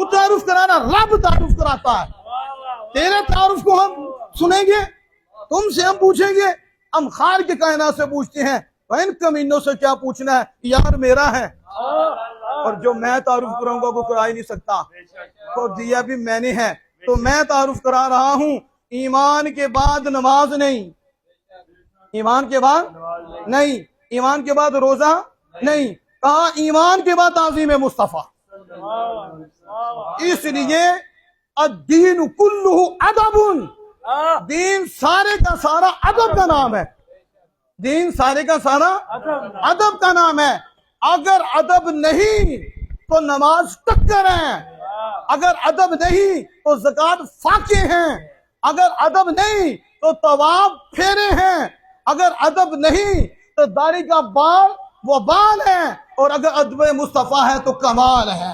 خود تعارف کرانا، رب تعارف کراتا ہے. تیرے تعارف کو ہم سنیں گے، تم سے ہم پوچھیں گے، ہم خار کے کائنات سے پوچھتے ہیں تو ان کمینوں سے کیا پوچھنا ہے؟ یار میرا ہے، اور جو میں تعارف کراؤں گا وہ کرا ہی نہیں سکتا. تو دیا بھی میں نے ہے، تو میں تعارف کرا رہا ہوں. ایمان کے بعد نماز نہیں، ایمان کے بعد نہیں، ایمان کے بعد روزہ نہیں، کہا ایمان کے بعد تعظیم مصطفیٰ. اس لیے الدین کلہ ادب، دین سارے کا سارا ادب کا نام ہے. دین سارے کا سارا ادب کا نام ہے. اگر ادب نہیں تو نماز ٹکر ہے، اگر ادب نہیں تو زکوٰۃ فاقے ہیں، اگر ادب نہیں تو طواف پھیرے ہیں، اگر ادب نہیں تو داڑھی کا بال وہ بال ہے، اور اگر ادب مصطفیٰ ہے تو کمال ہے.